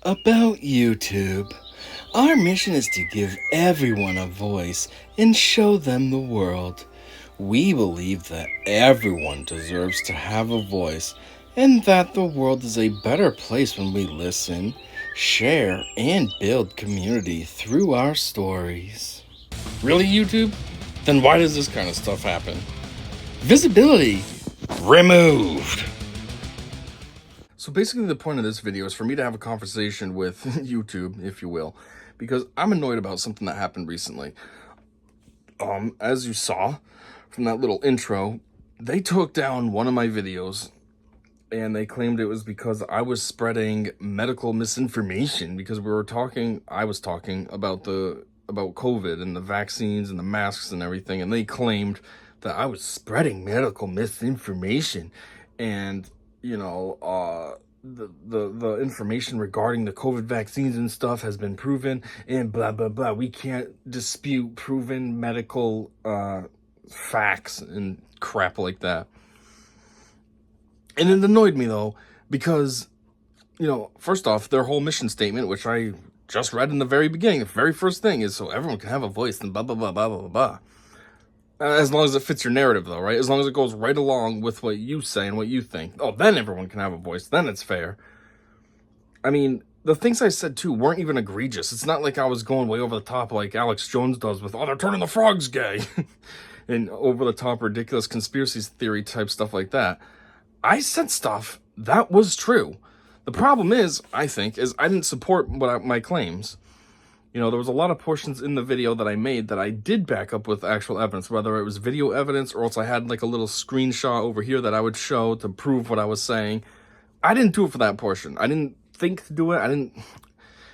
About YouTube. Our mission is to give everyone a voice and show them the world. We believe that everyone deserves to have a voice and that the world is a better place when we listen, share, and build community through our stories. Really, YouTube? Then why does this kind of stuff happen? Visibility removed. So basically the point of this video is for me to have a conversation with YouTube, if you will, because I'm annoyed about something that happened recently. As you saw from that little intro, they took down one of my videos and they claimed it was because I was spreading medical misinformation because I was talking about COVID and the vaccines and the masks and everything, and they claimed that I was spreading medical misinformation. And the information regarding the COVID vaccines and stuff has been proven and blah blah blah. We can't dispute proven medical facts and crap like that. And it annoyed me though, because first off, their whole mission statement, which I just read in the very beginning, the very first thing is so everyone can have a voice and blah blah blah blah blah blah. As long as it fits your narrative, though, right? As long as it goes right along with what you say and what you think. Oh, then everyone can have a voice. Then it's fair. I mean, the things I said, too, weren't even egregious. It's not like I was going way over the top like Alex Jones does with, oh, they're turning the frogs gay. And over-the-top ridiculous conspiracy theory type stuff like that. I said stuff that was true. The problem is, I think, is I didn't support my claims. There was a lot of portions in the video that I made that I did back up with actual evidence, whether it was video evidence or else I had like a little screenshot over here that I would show to prove what I was saying. I didn't do it for that portion. I didn't think to do it.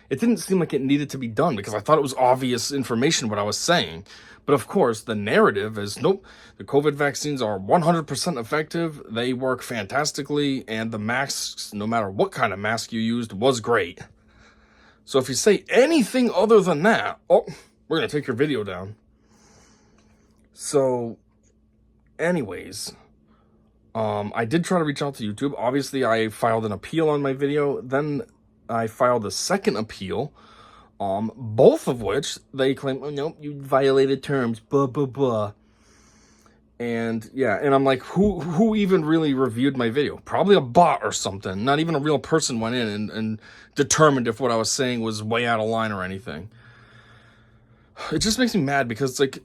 It didn't seem like it needed to be done because I thought it was obvious information what I was saying. But of course, the narrative is, nope, the COVID vaccines are 100% effective. They work fantastically. And the masks, no matter what kind of mask you used, was great. So if you say anything other than that, oh, we're going to take your video down. So, anyways, I did try to reach out to YouTube. Obviously, I filed an appeal on my video. Then I filed a second appeal, both of which they claim, oh, nope, you violated terms, blah, blah, blah. And yeah, and I'm like, who even really reviewed my video? Probably a bot or something. Not even a real person went in and determined if what I was saying was way out of line or anything. It just makes me mad because it's like,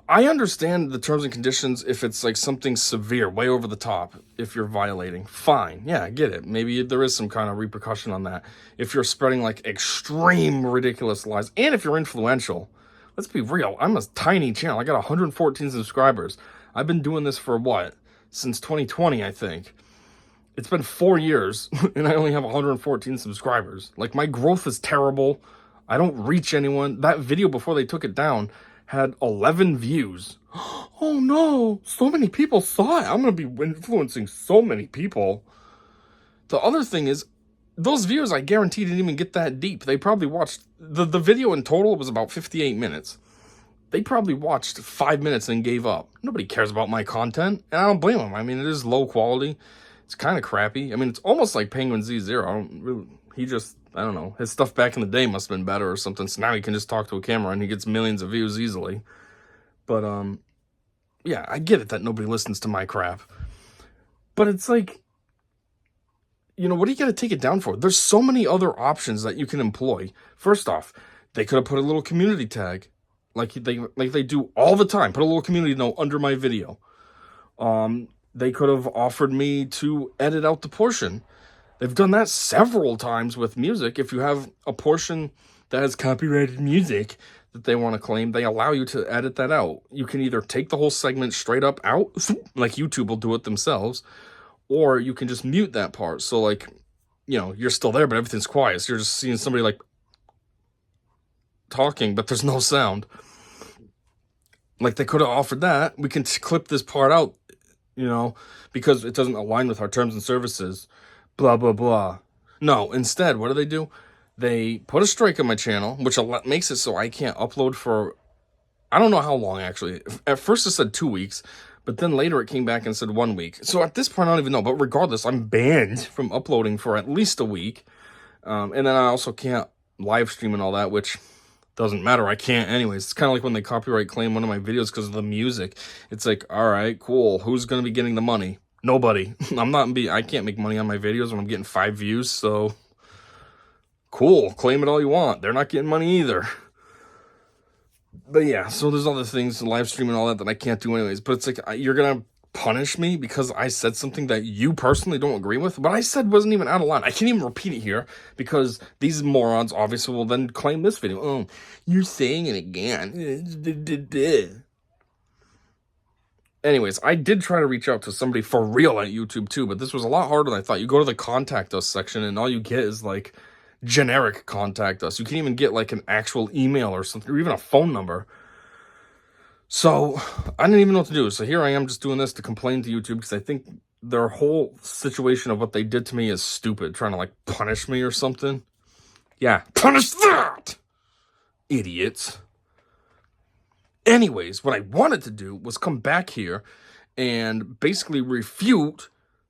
I understand the terms and conditions if it's like something severe, way over the top, if you're violating. Fine, yeah, I get it. Maybe there is some kind of repercussion on that. If you're spreading like extreme ridiculous lies, and if you're influential. Let's be real, I'm a tiny channel. I got 114 subscribers. I've been doing this for what? Since 2020, I think. It's been 4 years, and I only have 114 subscribers. Like, my growth is terrible. I don't reach anyone. That video before they took it down had 11 views. Oh no, so many people saw it. I'm going to be influencing so many people. The other thing is, those views, I guarantee, didn't even get that deep. They probably watched... The video in total was about 58 minutes. They probably watched 5 minutes and gave up. Nobody cares about my content, and I don't blame them. I mean, it is low quality. It's kind of crappy. I mean, it's almost like Penguin Z0. I don't know. His stuff back in the day must have been better or something. So now he can just talk to a camera and he gets millions of views easily. But, yeah, I get it that nobody listens to my crap. But it's like... what do you got to take it down for? There's so many other options that you can employ. First off, they could have put a little community tag, like they do all the time. Put a little community note under my video. They could have offered me to edit out the portion. They've done that several times with music. If you have a portion that has copyrighted music that they want to claim, they allow you to edit that out. You can either take the whole segment straight up out, like YouTube will do it themselves, or you can just mute that part. So, like, you're still there, but everything's quiet. So you're just seeing somebody, like, talking, but there's no sound. Like, they could have offered that. We can clip this part out, because it doesn't align with our terms and services. Blah, blah, blah. No, instead, what do? They put a strike on my channel, which makes it so I can't upload for... I don't know how long, actually. At first, it said 2 weeks. But then later it came back and said 1 week. So at this point, I don't even know. But regardless, I'm banned from uploading for at least a week. And then I also can't live stream and all that, which doesn't matter. I can't anyways. It's kind of like when they copyright claim one of my videos because of the music. It's like, all right, cool. Who's going to be getting the money? Nobody. I can't make money on my videos when I'm getting 5 views. So cool. Claim it all you want. They're not getting money either. But yeah, so there's other things, live stream and all that I can't do anyways. But it's like, you're going to punish me because I said something that you personally don't agree with? What I said wasn't even out of line. I can't even repeat it here because these morons obviously will then claim this video. Oh, you're saying it again. Anyways, I did try to reach out to somebody for real at YouTube too, but this was a lot harder than I thought. You go to the contact us section and all you get is like generic contact us. You can't even get like an actual email or something, or even a phone number. So I didn't even know what to do. So here I am just doing this to complain to YouTube because I think their whole situation of what they did to me is stupid, trying to like punish me or something. Yeah, punish that! Idiots. Anyways, what I wanted to do was come back here and basically refute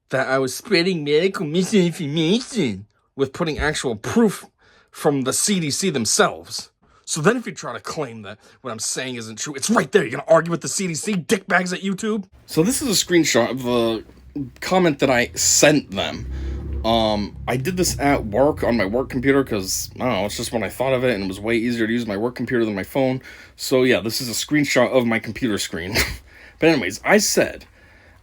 that I was spreading medical misinformation with putting actual proof from the CDC themselves. So then if you try to claim that what I'm saying isn't true, it's right there. You're going to argue with the CDC, dickbags at YouTube? So this is a screenshot of the comment that I sent them. I did this at work on my work computer because, I don't know, it's just when I thought of it and it was way easier to use my work computer than my phone. So yeah, this is a screenshot of my computer screen. But anyways, I said,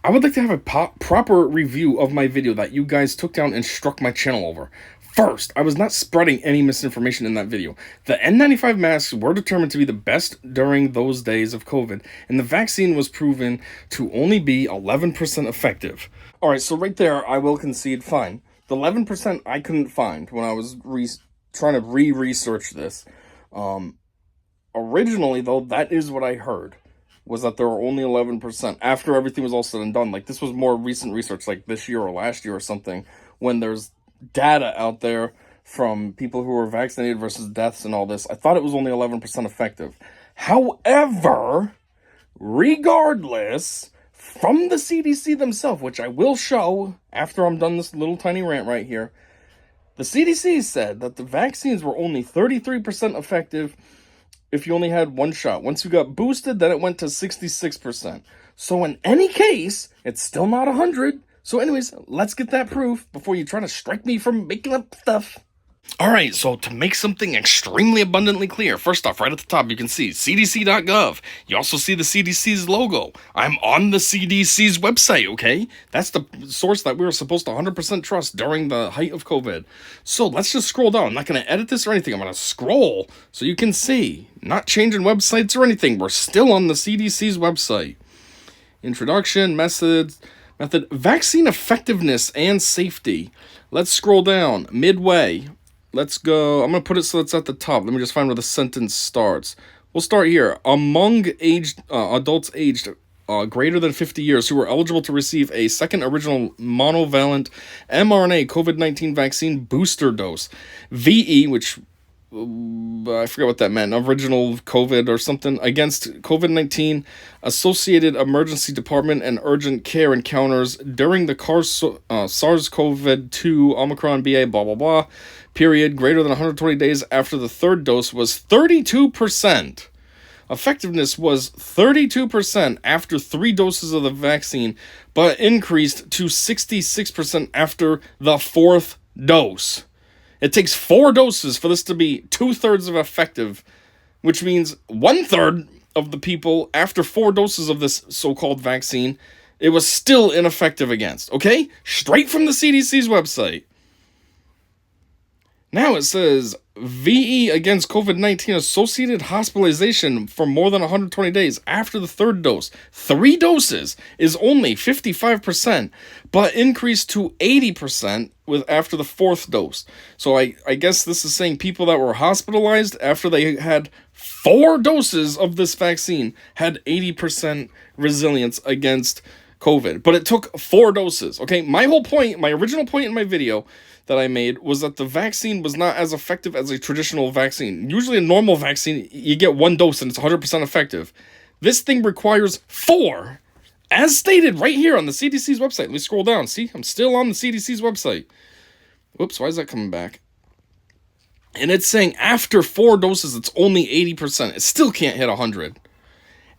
I would like to have a proper review of my video that you guys took down and struck my channel over. First, I was not spreading any misinformation in that video. The N95 masks were determined to be the best during those days of COVID, and the vaccine was proven to only be 11% effective. Alright, so right there, I will concede, fine. The 11% I couldn't find when I was trying to research this. Originally, though, that is what I heard, was that there were only 11% after everything was all said and done. Like, this was more recent research, like this year or last year or something, when there's data out there from people who were vaccinated versus deaths and all this. I thought it was only 11% effective. However, regardless, from the CDC themselves, which I will show after I'm done this little tiny rant right here, the CDC said that the vaccines were only 33% effective if you only had one shot. Once you got boosted, then it went to 66%. So in any case, it's still not 100. So anyways, let's get that proof before you try to strike me from making up stuff. Alright, so to make something extremely abundantly clear, first off, right at the top, you can see cdc.gov. You also see the CDC's logo. I'm on the CDC's website, okay? That's the source that we were supposed to 100% trust during the height of COVID. So let's just scroll down. I'm not going to edit this or anything. I'm going to scroll so you can see. Not changing websites or anything. We're still on the CDC's website. Introduction, method, vaccine effectiveness and safety. Let's scroll down. Midway. Let's go. I'm going to put it so it's at the top. Let me just find where the sentence starts. We'll start here. Among adults aged greater than 50 years who were eligible to receive a second original monovalent mRNA COVID-19 vaccine booster dose, VE, which I forget what that meant, original COVID or something, against COVID-19 associated emergency department and urgent care encounters during the SARS-CoV-2 Omicron BA blah blah blah period greater than 120 days after the third dose was 32%. Effectiveness was 32% after 3 doses of the vaccine, but increased to 66% after the 4th dose. It takes 4 doses for this to be 2/3 of effective, which means 1/3 of the people after 4 doses of this so-called vaccine, it was still ineffective against. Okay? Straight from the CDC's website. Now it says, VE against COVID-19 associated hospitalization for more than 120 days after the 3rd dose. 3 doses is only 55%, but increased to 80% after the 4th dose. So I guess this is saying people that were hospitalized after they had 4 doses of this vaccine had 80% resilience against COVID. But it took 4 doses. Okay, my whole point, my original point in my video that I made was that the vaccine was not as effective as a traditional vaccine. Usually a normal vaccine, you get 1 dose and it's 100% effective. This thing requires 4 As stated right here on the CDC's website. Let me scroll down. See, I'm still on the CDC's website. Whoops, why is that coming back? And it's saying after 4 doses, it's only 80%. It still can't hit 100.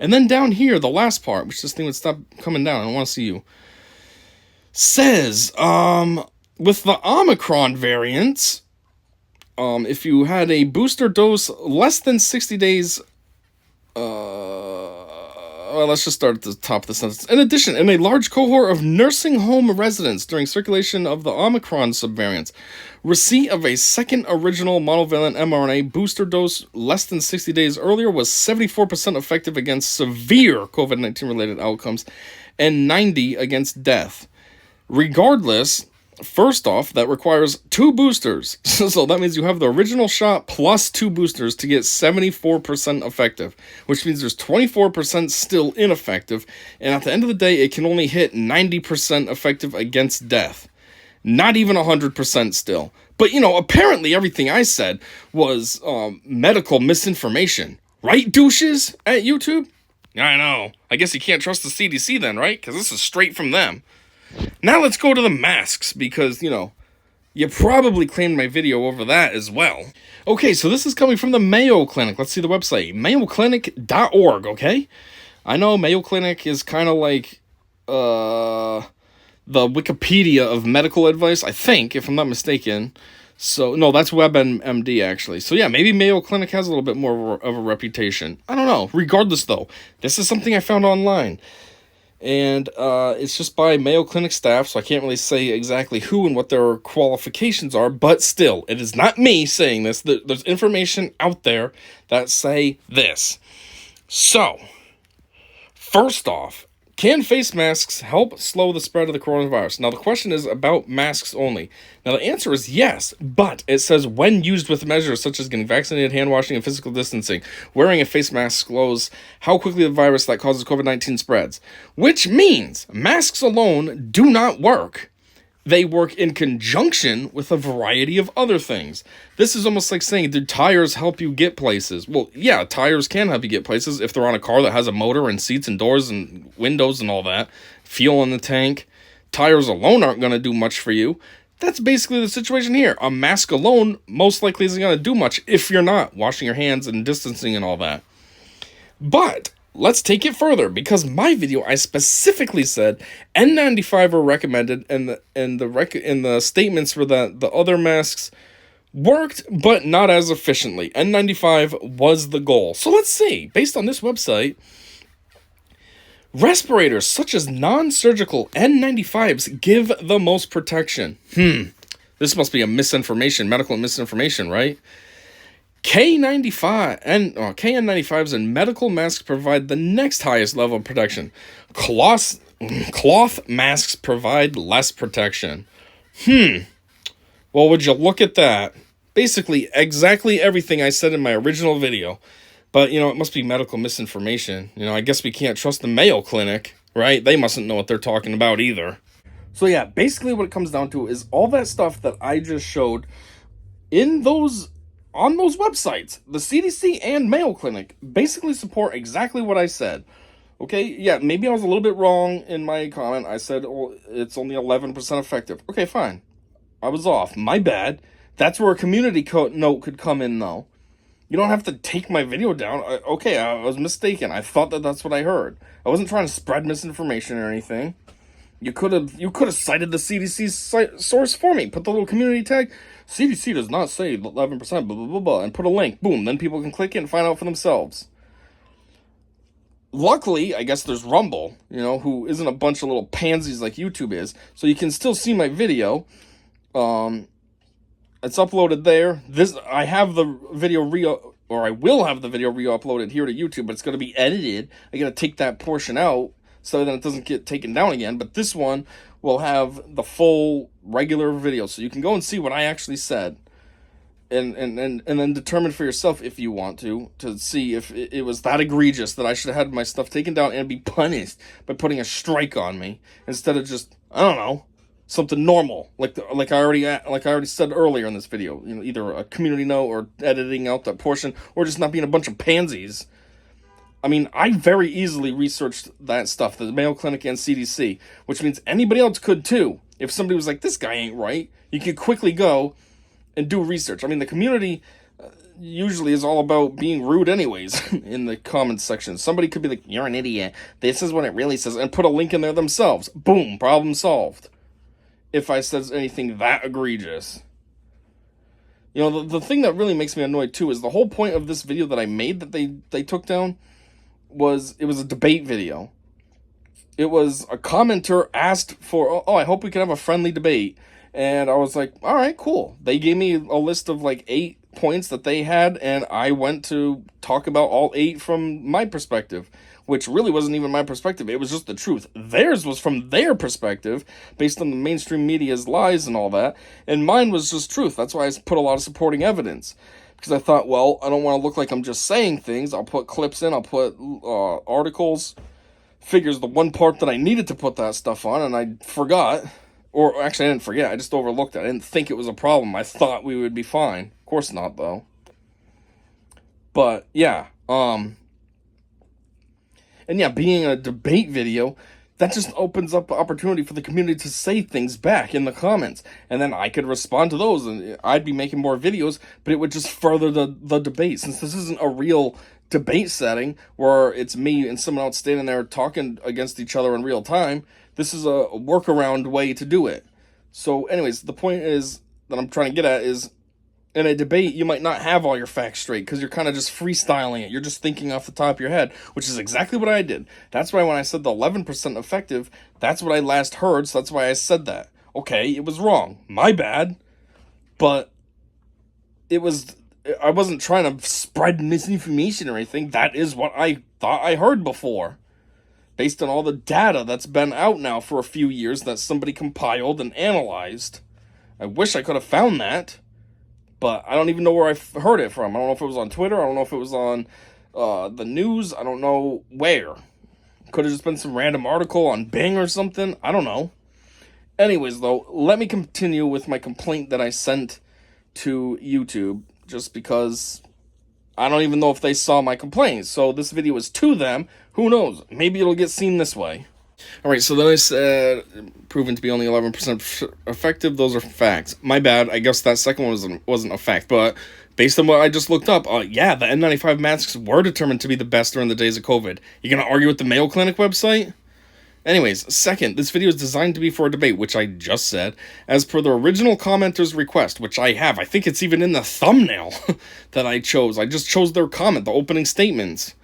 And then down here, the last part, which this thing would stop coming down. I don't want to see you. Says, with the Omicron variant, if you had a booster dose less than 60 days, well, let's just start at the top of the sentence. In addition, in a large cohort of nursing home residents during circulation of the Omicron subvariants, receipt of a second original monovalent mRNA booster dose less than 60 days earlier was 74% effective against severe COVID-19 related outcomes and 90% against death. Regardless, first off, that requires 2 boosters. So that means you have the original shot plus 2 boosters to get 74% effective, which means there's 24% still ineffective. And at the end of the day, it can only hit 90% effective against death. Not even 100% still. But, apparently everything I said was medical misinformation. Right, douches at YouTube? I know. I guess you can't trust the CDC then, right? Because this is straight from them. Now let's go to the masks, because, you probably claimed my video over that as well. Okay, so this is coming from the Mayo Clinic. Let's see the website. mayoclinic.org, okay? I know Mayo Clinic is kind of like the Wikipedia of medical advice, I think, if I'm not mistaken. So, no, that's WebMD, actually. So, yeah, maybe Mayo Clinic has a little bit more of a reputation. I don't know. Regardless, though, this is something I found online. And it's just by Mayo Clinic staff, so I can't really say exactly who and what their qualifications are, but still, it is not me saying this. There's information out there that say this. So, first off, can face masks help slow the spread of the coronavirus? Now, the question is about masks only. Now, the answer is yes, but it says when used with measures such as getting vaccinated, hand washing, and physical distancing, wearing a face mask slows how quickly the virus that causes COVID-19 spreads, which means masks alone do not work. They work in conjunction with a variety of other things. This is almost like saying, do tires help you get places? Well, yeah, tires can help you get places if they're on a car that has a motor and seats and doors and windows and all that. Fuel in the tank. Tires alone aren't going to do much for you. That's basically the situation here. A mask alone most likely isn't going to do much if you're not washing your hands and distancing and all that. But let's take it further, because my video I specifically said N95 are recommended, and the statements were that the other masks worked, but not as efficiently. N95 was the goal. So let's see. Based on this website, respirators such as non-surgical N95s give the most protection. This must be a medical misinformation, right? KN95s and medical masks provide the next highest level of protection. Cloth masks provide less protection. Well, would you look at that? Basically, exactly everything I said in my original video. But, it must be medical misinformation. I guess we can't trust the Mayo Clinic, right? They mustn't know what they're talking about either. So, yeah, basically what it comes down to is all that stuff that I just showed on those websites, the CDC and Mayo Clinic, basically support exactly what I said. Okay, yeah, maybe I was a little bit wrong in my comment. I said, it's only 11% effective. Okay, fine. I was off. My bad. That's where a community note could come in, though. You don't have to take my video down. Okay, I was mistaken. I thought that's what I heard. I wasn't trying to spread misinformation or anything. You could have cited the CDC source for me. Put the little community tag. CDC does not say 11%, blah, blah, blah, blah, and put a link. Boom. Then people can click it and find out for themselves. Luckily, I guess there's Rumble, who isn't a bunch of little pansies like YouTube is. So you can still see my video. It's uploaded there. I have the video I will have the video re-uploaded here to YouTube, but it's going to be edited. I got to take that portion out so that it doesn't get taken down again. But this one will have the full regular video, so you can go and see what I actually said, and then determine for yourself if you want to see if it was that egregious that I should have had my stuff taken down and be punished by putting a strike on me instead of just, I don't know, something normal like I already said earlier in this video. Either a community note or editing out that portion, or just not being a bunch of pansies. I mean, I very easily researched that stuff, the Mayo Clinic and CDC, which means anybody else could too. If somebody was like, this guy ain't right, you could quickly go and do research. I mean, the community usually is all about being rude anyways in the comments section. Somebody could be like, you're an idiot, this is what it really says, and put a link in there themselves. Boom, problem solved. If I said anything that egregious. You know, the thing that really makes me annoyed too is the whole point of this video that I made that they took down was, it was a debate video. It was a commenter asked for, oh, I hope we can have a friendly debate. And I was like, all right, cool. They gave me a list of like 8 points that they had, and I went to talk about all 8 from my perspective, which really wasn't even my perspective. It was just the truth. Theirs was from their perspective, based on the mainstream media's lies and all that, and mine was just truth. That's why I put a lot of supporting evidence, because I thought, well, I don't want to look like I'm just saying things. I'll put clips in, I'll put articles, figures, the one part that I needed to put that stuff on, and I forgot. Or actually, I didn't forget. I just overlooked it. I didn't think it was a problem. I thought we would be fine. Of course not, though. But yeah, and yeah, being a debate video, that just opens up the opportunity for the community to say things back in the comments, and then I could respond to those, and I'd be making more videos. But it would just further the debate, since this isn't a real debate setting where it's me and someone else standing there talking against each other in real time. This is a workaround way to do it. So anyways, the point is that I'm trying to get at is, in a debate, you might not have all your facts straight because you're kind of just freestyling it. You're just thinking off the top of your head, which is exactly what I did. That's why when I said the 11% effective, that's what I last heard, so that's why I said that. Okay, it was wrong. My bad. But it was, I wasn't trying to spread misinformation or anything. That is what I thought I heard before, based on all the data that's been out now for a few years that somebody compiled and analyzed. I wish I could have found that, but I don't even know where I heard it from. I don't know if it was on Twitter. I don't know if it was on the news. I don't know where. Could have just been some random article on Bing or something. I don't know. Anyways, though, let me continue with my complaint that I sent to YouTube, just because I don't even know if they saw my complaint. So this video is to them. Who knows? Maybe it'll get seen this way. Alright, so then I said, proven to be only 11% effective. Those are facts. My bad. I guess that second one wasn't a fact. But based on what I just looked up, yeah, the N95 masks were determined to be the best during the days of COVID. You gonna argue with the Mayo Clinic website? Anyways, second, this video is designed to be for a debate, which I just said, as per the original commenter's request, which I have. I think it's even in the thumbnail that I chose. I just chose their comment, the opening statements.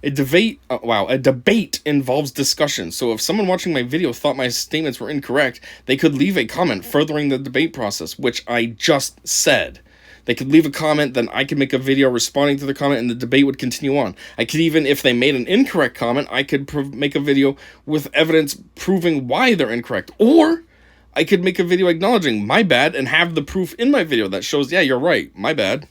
A debate involves discussion. So if someone watching my video thought my statements were incorrect, they could leave a comment furthering the debate process, which I just said. They could leave a comment, then I could make a video responding to the comment, and the debate would continue on. I could even, if they made an incorrect comment, I could make a video with evidence proving why they're incorrect. Or I could make a video acknowledging my bad and have the proof in my video that shows, yeah, you're right, my bad.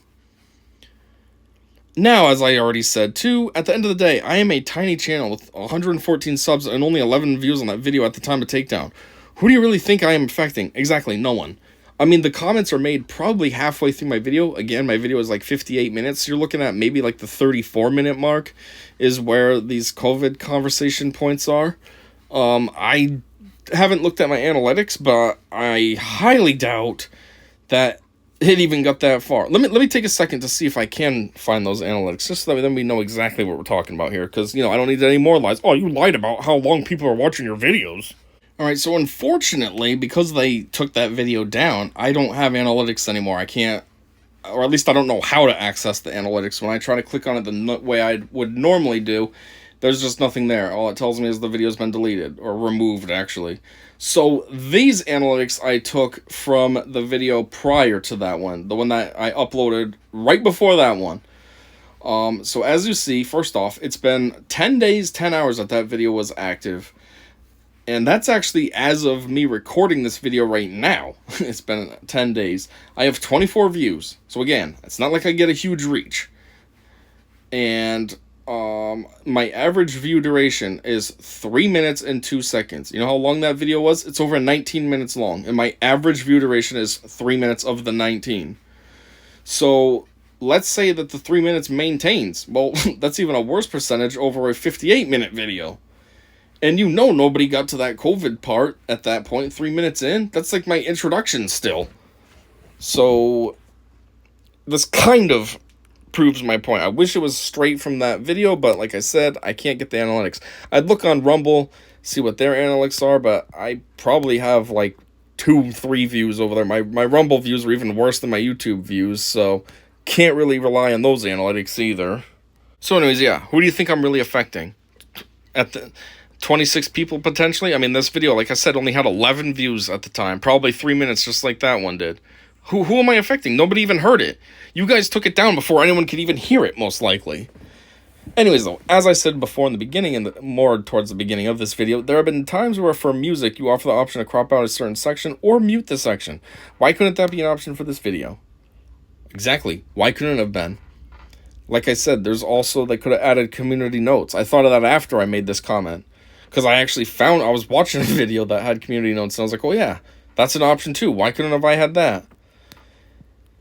Now, as I already said too, at the end of the day, I am a tiny channel with 114 subs and only 11 views on that video at the time of takedown. Who do you really think I am affecting? Exactly, no one. I mean, the comments are made probably halfway through my video. Again, my video is like 58 minutes. So you're looking at maybe like the 34-minute mark is where these COVID conversation points are. I haven't looked at my analytics, but I highly doubt that it even got that far. Let me take a second to see if I can find those analytics, just so that then we know exactly what we're talking about here. Because, you know, I don't need any more lies. Oh, you lied about how long people are watching your videos. Alright, so unfortunately, because they took that video down, I don't have analytics anymore. I can't, or at least I don't know how to access the analytics. When I try to click on it the way I would normally do, there's just nothing there. All it tells me is the video's been deleted, or removed, actually. So these analytics I took from the video prior to that one, the one that I uploaded right before that one. So as you see, first off, it's been 10 days, 10 hours that video was active. And that's actually as of me recording this video right now. It's been 10 days. I have 24 views. So again, it's not like I get a huge reach. And my average view duration is 3 minutes and 2 seconds. You know how long that video was? It's over 19 minutes long. And my average view duration is 3 minutes of the 19. So let's say that the 3 minutes maintains. Well, that's even a worse percentage over a 58-minute video. And you know nobody got to that COVID part at that point, 3 minutes in. That's like my introduction still. So, this kind of proves my point. I wish it was straight from that video, but like I said, I can't get the analytics. I'd look on Rumble, see what their analytics are, but I probably have like 2-3 views over there. My Rumble views are even worse than my YouTube views, so can't really rely on those analytics either. So anyways, yeah, who do you think I'm really affecting? At the 26 people potentially? I mean, this video, like I said, only had 11 views at the time. Probably 3 minutes, just like that one did. Who am I affecting? Nobody even heard it. You guys took it down before anyone could even hear it, most likely. Anyways, though, as I said before in the beginning, and more towards the beginning of this video, there have been times where for music, you offer the option to crop out a certain section or mute the section. Why couldn't that be an option for this video? Exactly. Why couldn't it have been? Like I said, there's also, they could have added community notes. I thought of that after I made this comment. Because I actually found, I was watching a video that had community notes, and I was like, oh yeah, that's an option too. Why couldn't have I had that?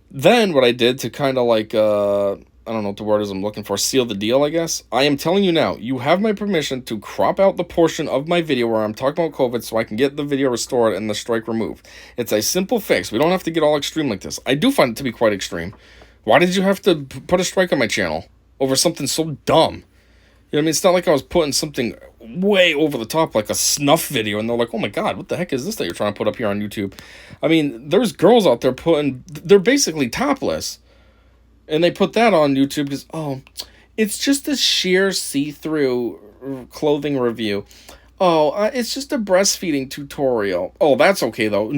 Then what I did to kind of like, I don't know what the word is I'm looking for, seal the deal, I guess. I am telling you now, you have my permission to crop out the portion of my video where I'm talking about COVID so I can get the video restored and the strike removed. It's a simple fix. We don't have to get all extreme like this. I do find it to be quite extreme. Why did you have to put a strike on my channel over something so dumb? You know what I mean? It's not like I was putting something way over the top, like a snuff video, and they're like, oh my god, what the heck is this that you're trying to put up here on YouTube? I mean, there's girls out there they're basically topless, and they put that on YouTube because, oh, it's just a sheer see-through clothing review. Oh, it's just a breastfeeding tutorial. Oh, that's okay, though.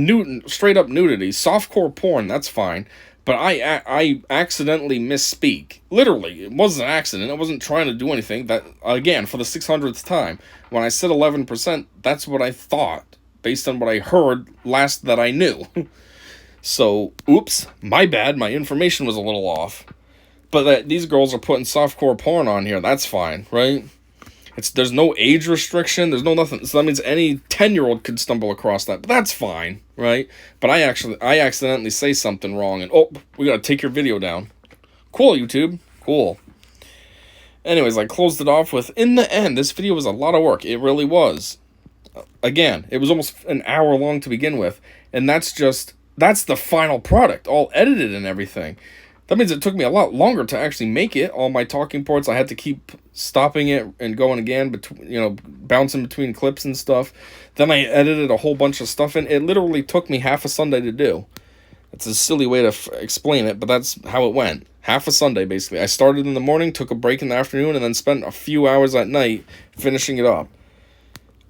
Straight up nudity. Softcore porn, that's fine. But I accidentally misspeak. Literally, it wasn't an accident. I wasn't trying to do anything. That, again, for the 600th time, when I said 11%, that's what I thought, based on what I heard last that I knew. So, oops, my bad. My information was a little off. But these girls are putting softcore porn on here. That's fine, right? There's no age restriction. There's no nothing. So that means any 10-year-old could stumble across that. But that's fine, right? But I accidentally say something wrong, and oh, we gotta take your video down. Cool, YouTube. Cool. Anyways, I closed it off with, in the end, this video was a lot of work. It really was. Again, it was almost an hour long to begin with, and that's the final product, all edited and everything. That means it took me a lot longer to actually make it. All my talking points, I had to keep stopping it and going again, bouncing between clips and stuff. Then I edited a whole bunch of stuff in. It literally took me half a Sunday to do. It's a silly way to explain it, but that's how it went. Half a Sunday, basically. I started in the morning, took a break in the afternoon, and then spent a few hours at night finishing it up.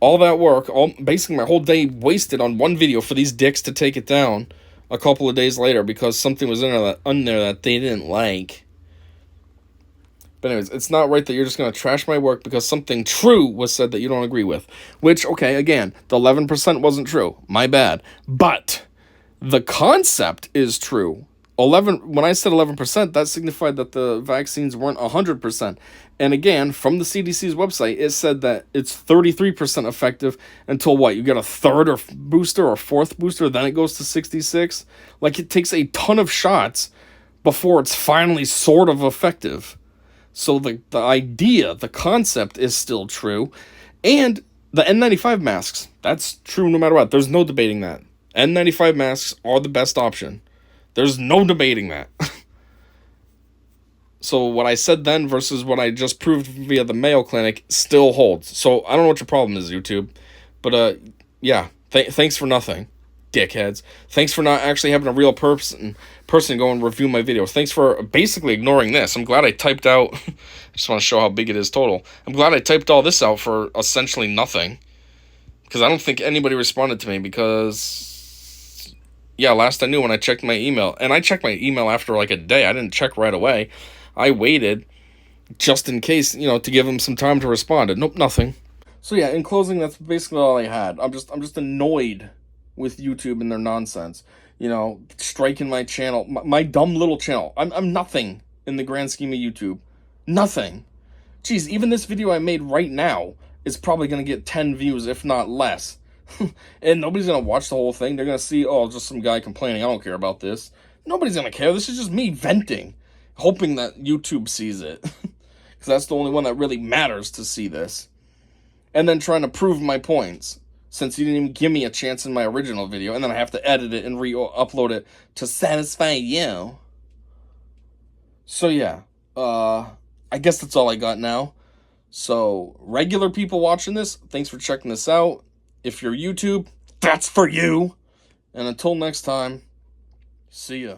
All that work, basically my whole day wasted on one video for these dicks to take it down a couple of days later because something was in there that they didn't like. But anyways, it's not right that you're just going to trash my work because something true was said that you don't agree with. Which, okay, again, the 11% wasn't true. My bad. But the concept is true. When I said 11%, that signified that the vaccines weren't 100%. And again, from the CDC's website, it said that it's 33% effective until what? You get a third or booster or fourth booster, then it goes to 66? Like, it takes a ton of shots before it's finally sort of effective. So the idea, the concept is still true. And the N95 masks, that's true no matter what. There's no debating that. N95 masks are the best option. There's no debating that. So what I said then versus what I just proved via the Mayo Clinic still holds. So I don't know what your problem is, YouTube. But, yeah, thanks for nothing, dickheads. Thanks for not actually having a real person go and review my videos. Thanks for basically ignoring this. I'm glad I typed out... I just want to show how big it is total. I'm glad I typed all this out for essentially nothing. Because I don't think anybody responded to me because... Yeah, last I knew when I checked my email, and I checked my email after like a day. I didn't check right away. I waited just in case, to give them some time to respond. Nope, nothing. So yeah, in closing, that's basically all I had. I'm just annoyed with YouTube and their nonsense. Striking my channel, my dumb little channel. I'm nothing in the grand scheme of YouTube. Nothing. Jeez, even this video I made right now is probably going to get 10 views, if not less. And nobody's going to watch the whole thing. They're going to see, oh, just some guy complaining. I don't care about this. Nobody's going to care. This is just me venting. hoping that YouTube sees it. Because that's the only one that really matters to see this. And then trying to prove my points, since you didn't even give me a chance in my original video, and then I have to edit it and re-upload it to satisfy you. So yeah, I guess that's all I got now. So, regular people watching this, thanks for checking this out. If you're YouTube, that's for you. And until next time, see ya.